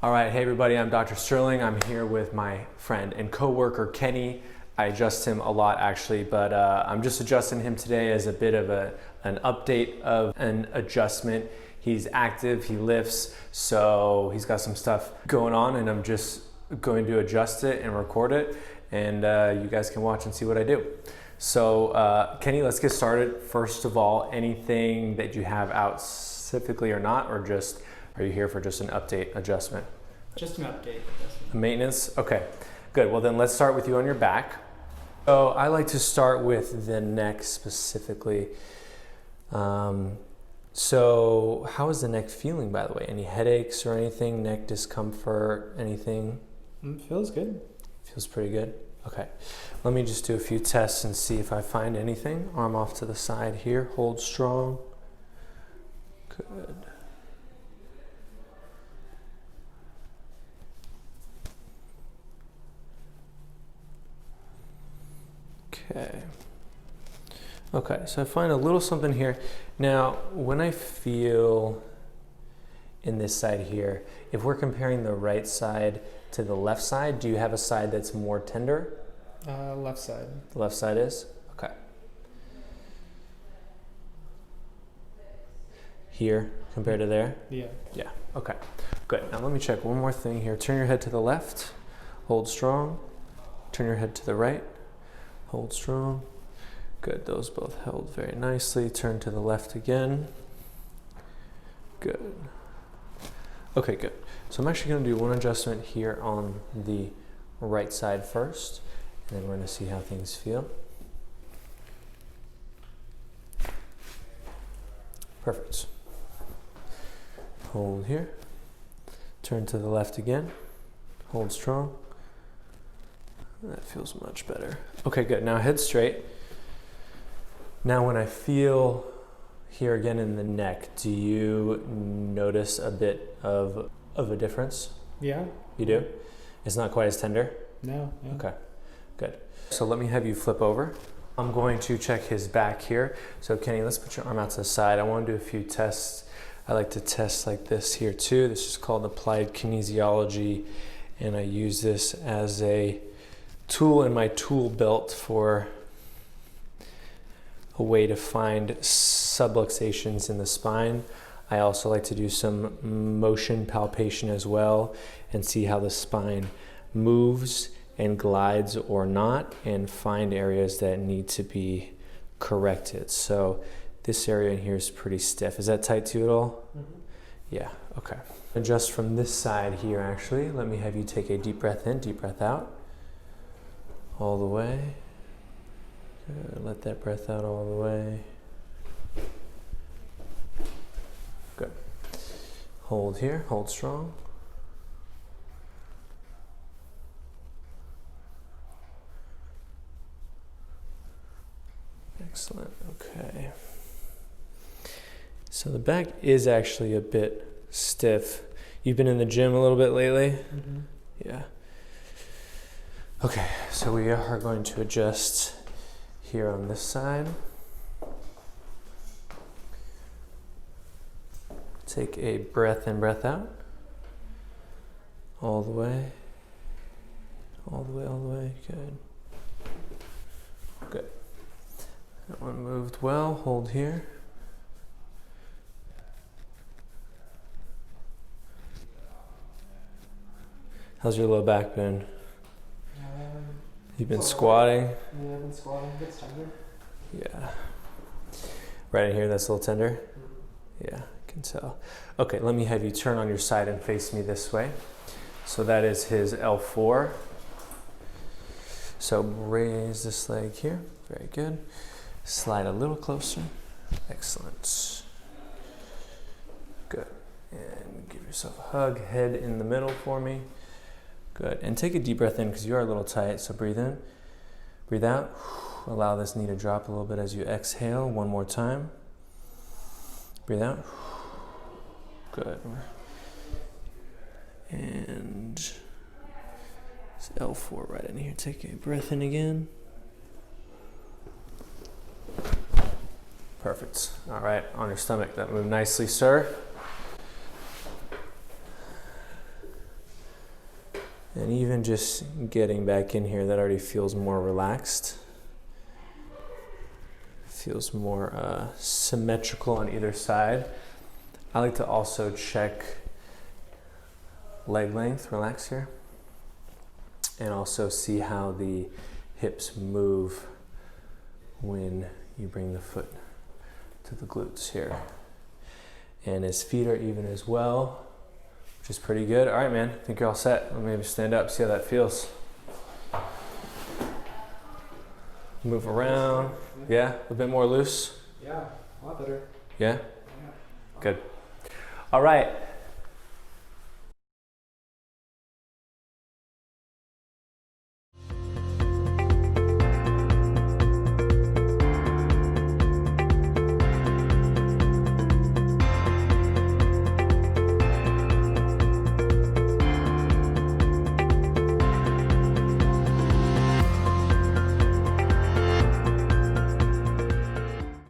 All right, hey everybody, I'm Dr. Sterling. I'm here with my friend and coworker, Kenny. I adjust him a lot actually, but I'm just adjusting him today as a bit of an update of an adjustment. He's active, he lifts, so he's got some stuff going on and I'm just going to adjust it and record it, and you guys can watch and see what I do. So Kenny, let's get started. First of all, anything that you have out specifically or not, or just are you here for just an update adjustment? Just an update. Maintenance? Okay, good. Well then let's start with you on your back. So I like to start with the neck specifically. So how is the neck feeling, by the way? Any headaches or anything? Neck discomfort, anything? Feels good. Feels pretty good? Okay. Let me just do a few tests and see if I find anything. Arm off to the side here. Hold strong. Good. Okay. Okay, so I find a little something here. Now, when I feel in this side here, if we're comparing the right side to the left side, do you have a side that's more tender? Left side. The left side is? Okay. Here compared to there? Yeah. Yeah, okay. Good. Now let me check one more thing here. Turn your head to the left, hold strong. Turn your head to the right, hold strong. Good, those both held very nicely. Turn to the left again. Good. Okay, good. So I'm actually gonna do one adjustment here on the right side first, and then we're gonna see how things feel. Perfect. Hold here. Turn to the left again. Hold strong. That feels much better. Okay, good. Now head straight. Now when I feel here again in the neck, do you notice a bit of a difference? Yeah. You do? It's not quite as tender? No. Yeah. Okay, good. So let me have you flip over. I'm going to check his back here. So Kenny, let's put your arm out to the side. I want to do a few tests. I like to test like this here too. This is called applied kinesiology, and I use this as a tool in my tool belt for a way to find subluxations in the spine. I also like to do some motion palpation as well and see how the spine moves and glides or not, and find areas that need to be corrected. So this area in here is pretty stiff. Is that tight to you at all? Mm-hmm. Yeah, okay. Adjust from this side here actually. Let me have you take a deep breath in, deep breath out. All the way. Good. Let that breath out all the way. Good. Hold here, hold strong. Excellent, okay. So the back is actually a bit stiff. You've been in the gym a little bit lately? Mm-hmm. Yeah. Okay, so we are going to adjust here on this side. Take a breath in, breath out. All the way. All the way, all the way. Good. Good. That one moved well. Hold here. How's your low back been? You've been squatting? Yeah, I've been squatting. It's tender. Yeah. Right in here, that's a little tender? Yeah, I can tell. Okay, let me have you turn on your side and face me this way. So that is his L4. So raise this leg here. Very good. Slide a little closer. Excellent. Good. And give yourself a hug. Head in the middle for me. Good. And take a deep breath in because you are a little tight. So breathe in. Breathe out. Allow this knee to drop a little bit as you exhale. One more time. Breathe out. Good. And it's L4 right in here. Take a breath in again. Perfect. All right, on your stomach. That moved nicely, sir. And even just getting back in here, that already feels more relaxed. Feels more symmetrical on either side. I like to also check leg length, relax here. And also see how the hips move when you bring the foot to the glutes here. And his feet are even as well, which is pretty good. All right, man, I think you're all set. Let me maybe stand up, see how that feels. Move around. Yeah, a bit more loose. Yeah, a lot better. Yeah? Yeah. Good. All right.